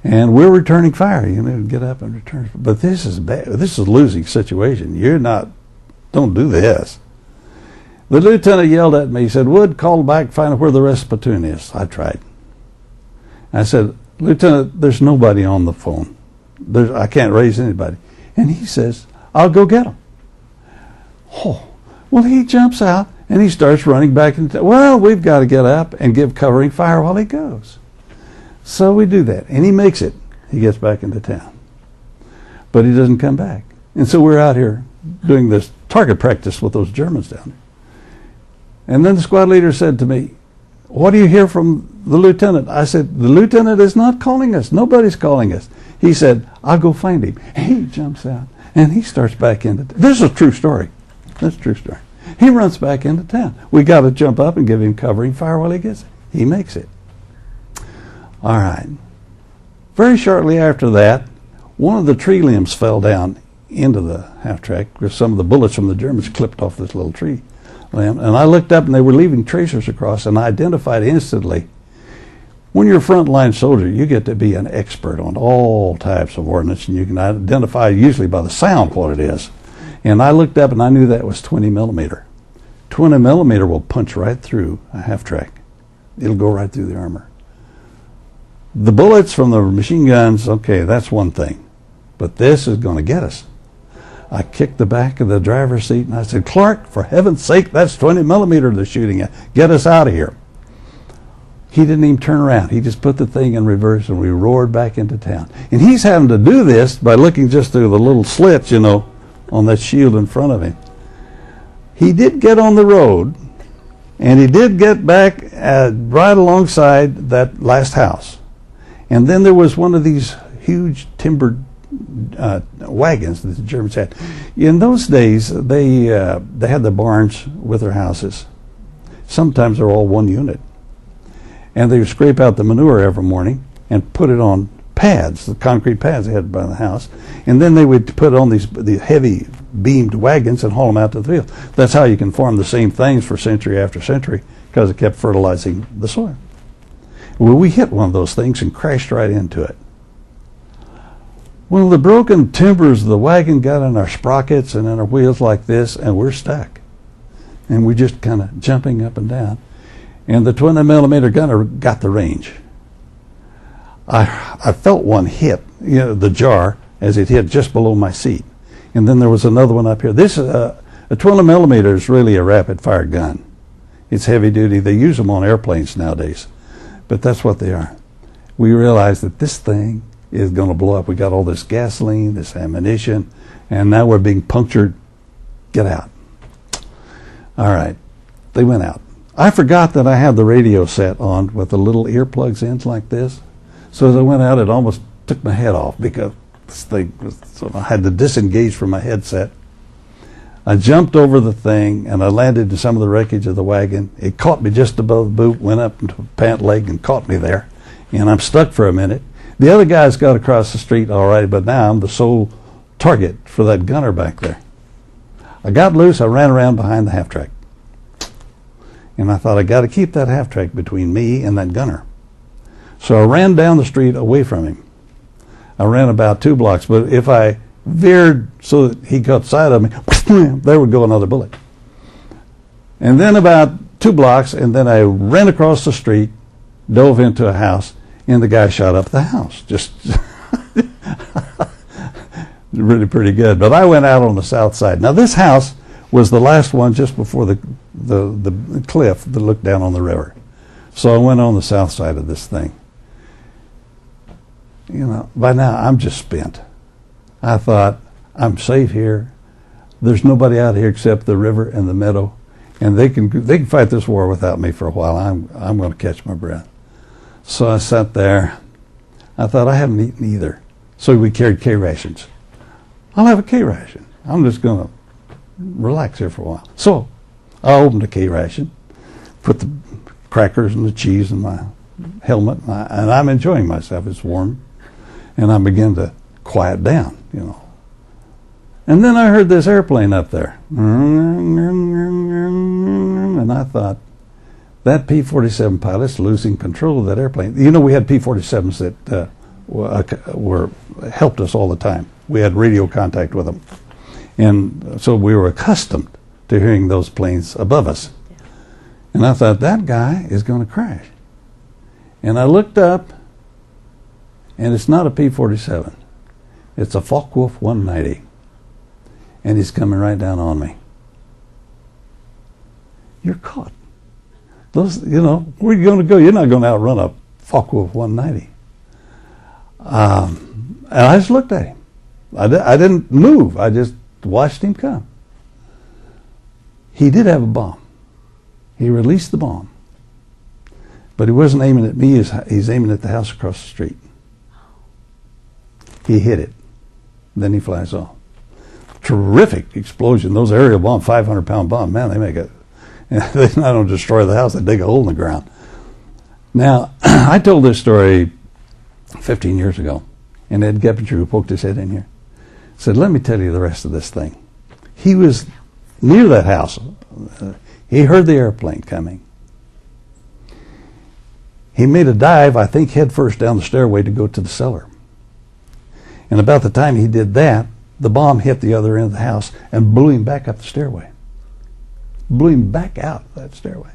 Speaker 1: And we're returning fire, get up and return. But this is bad. This is a losing situation. Don't do this. The lieutenant yelled at me. He said, "Wood, call back, find out where the rest of the platoon is." I tried. I said, "Lieutenant, there's nobody on the phone. I can't raise anybody." And he says, "I'll go get them." Oh, well, he jumps out and he starts running back into. Well, we've got to get up and give covering fire while he goes. So we do that, and he makes it. He gets back into town, but he doesn't come back. And so we're out here doing this target practice with those Germans down there. And then the squad leader said to me, "What do you hear from the lieutenant?" I said, "The lieutenant is not calling us. Nobody's calling us." He said, "I'll go find him." He jumps out, and he starts back into town. This is a true story. That's a true story. He runs back into town. We got to jump up and give him covering fire while he gets it. He makes it. All right. Very shortly after that, one of the tree limbs fell down into the half-track because some of the bullets from the Germans clipped off this little tree limb. And I looked up, and they were leaving tracers across, and I identified instantly. When you're a frontline soldier, you get to be an expert on all types of ordnance, and you can identify usually by the sound what it is. And I looked up, and I knew that was 20 millimeter. 20 millimeter will punch right through a half-track. It'll go right through the armor. The bullets from the machine guns, okay, that's one thing. But this is going to get us. I kicked the back of the driver's seat, and I said, "Clark, for heaven's sake, that's 20 millimeter they're shooting at. Get us out of here." He didn't even turn around. He just put the thing in reverse, and we roared back into town. And he's having to do this by looking just through the little slits, on that shield in front of him. He did get on the road, and he did get back right alongside that last house. And then there was one of these huge timbered wagons that the Germans had. In those days, they had the barns with their houses. Sometimes they're all one unit. And they would scrape out the manure every morning and put it on pads, the concrete pads they had by the house, and then they would put on these heavy beamed wagons and haul them out to the field. That's how you can farm the same things for century after century, because it kept fertilizing the soil. Well, we hit one of those things and crashed right into it. Well, the broken timbers of the wagon got in our sprockets and in our wheels like this, and we're stuck. And we're just kind of jumping up and down. And the 20 millimeter gunner got the range. I felt one hit, the jar, as it hit just below my seat. And then there was another one up here. This a 20 millimeter is really a rapid fire gun. It's heavy duty. They use them on airplanes nowadays, but that's what they are. We realized that this thing is going to blow up. We got all this gasoline, this ammunition, and now we're being punctured. Get out. All right. They went out. I forgot that I had the radio set on with the little earplugs in like this. So as I went out, it almost took my head off because this thing was, so I had to disengage from my headset. I jumped over the thing and I landed in some of the wreckage of the wagon. It caught me just above the boot, went up into the pant leg and caught me there. And I'm stuck for a minute. The other guys got across the street all right, but now I'm the sole target for that gunner back there. I got loose. I ran around behind the half-track. And I thought, I got to keep that half-track between me and that gunner. So I ran down the street away from him. I ran about 2 blocks, but if I veered so that he got sight of me, there would go another bullet. And then about 2 blocks, and then I ran across the street, dove into a house, and the guy shot up the house. Just really pretty good. But I went out on the south side. Now this house was the last one just before the cliff that looked down on the river. So I went on the south side of this thing. By now I'm just spent. I thought, I'm safe here. There's nobody out here except the river and the meadow, and they can fight this war without me for a while. I'm going to catch my breath. So I sat there. I thought, I haven't eaten either. So we carried K rations. I'll have a K ration. I'm just going to relax here for a while. So I opened a K ration, put the crackers and the cheese in my helmet, and I'm enjoying myself. It's warm, and I begin to quiet down, And then I heard this airplane up there, and I thought, that P-47 pilot's losing control of that airplane. We had P-47s that helped us all the time. We had radio contact with them, and so we were accustomed to hearing those planes above us. And I thought, that guy is going to crash. And I looked up, and it's not a P-47. It's a Focke-Wulf 190. And he's coming right down on me. You're caught. Those, where are you going to go? You're not going to outrun a Focke-Wulf 190. And I just looked at him. I didn't move. I just watched him come. He did have a bomb. He released the bomb. But he wasn't aiming at me. He's aiming at the house across the street. He hit it. Then he flies off. Terrific explosion. Those aerial bombs, 500-pound bomb, man, they make it. They not only destroy the house, they dig a hole in the ground. Now, I told this story 15 years ago, and Ed Geppinger, who poked his head in here, said, let me tell you the rest of this thing. He was near that house. He heard the airplane coming. He made a dive, I think, head first down the stairway to go to the cellar. And about the time he did that, the bomb hit the other end of the house and blew him back up the stairway. Blew him back out of that stairway.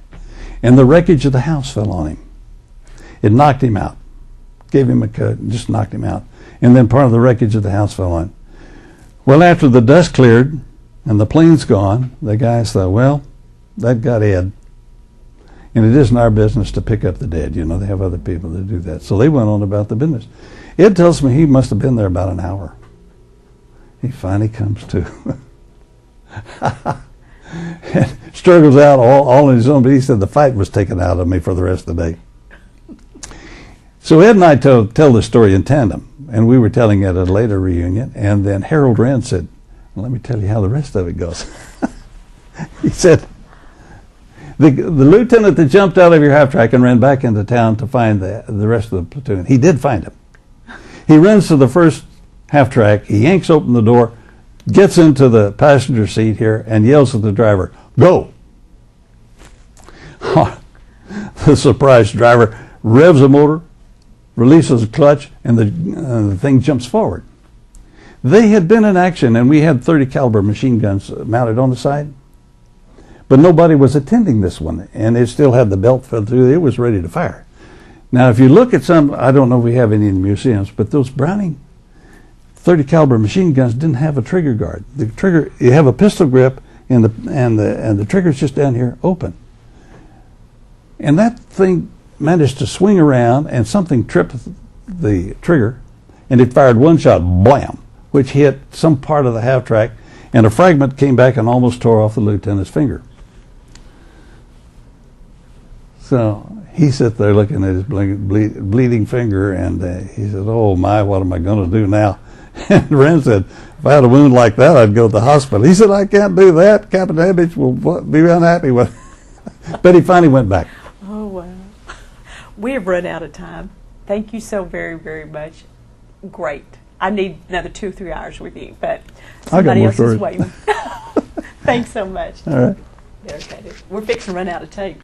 Speaker 1: And the wreckage of the house fell on him. It knocked him out. Gave him a cut, just knocked him out. And then part of the wreckage of the house fell on. Well, after the dust cleared and the plane's gone, the guys thought, well, that got Ed. And it isn't our business to pick up the dead. They have other people that do that. So they went on about the business. Ed tells me he must have been there about an hour. He finally comes to. And struggles out all on his own, but he said the fight was taken out of me for the rest of the day. So Ed and I tell this story in tandem, and we were telling it at a later reunion, and then Harold Wren said, let me tell you how the rest of it goes. He said, the lieutenant that jumped out of your half-track and ran back into town to find the rest of the platoon, he did find him. He runs to the first half track. He yanks open the door, gets into the passenger seat here, and yells at the driver, "Go!" The surprised driver revs the motor, releases the clutch, and the thing jumps forward. They had been in action, and we had 30 caliber machine guns mounted on the side, but nobody was attending this one, and it still had the belt fed through. It was ready to fire. Now, if you look at some, I don't know if we have any in the museums, but those Browning 30 caliber machine guns didn't have a trigger guard. The trigger, you have a pistol grip, and the trigger's just down here open. And that thing managed to swing around, and something tripped the trigger, and it fired one shot, blam, which hit some part of the half track, and a fragment came back and almost tore off the lieutenant's finger. So he sat there looking at his bleeding finger, and he said, "Oh my, what am I going to do now?" And Wren said, "If I had a wound like that, I'd go to the hospital." He said, "I can't do that. Captain Abbott will be unhappy with it." But he finally went back.
Speaker 3: Oh, wow. We have run out of time. Thank you so very, very much. Great. I need another 2 or 3 hours with you, but somebody else is waiting. Thanks so much.
Speaker 1: All right.
Speaker 3: Okay. We're fixing to run out of tape.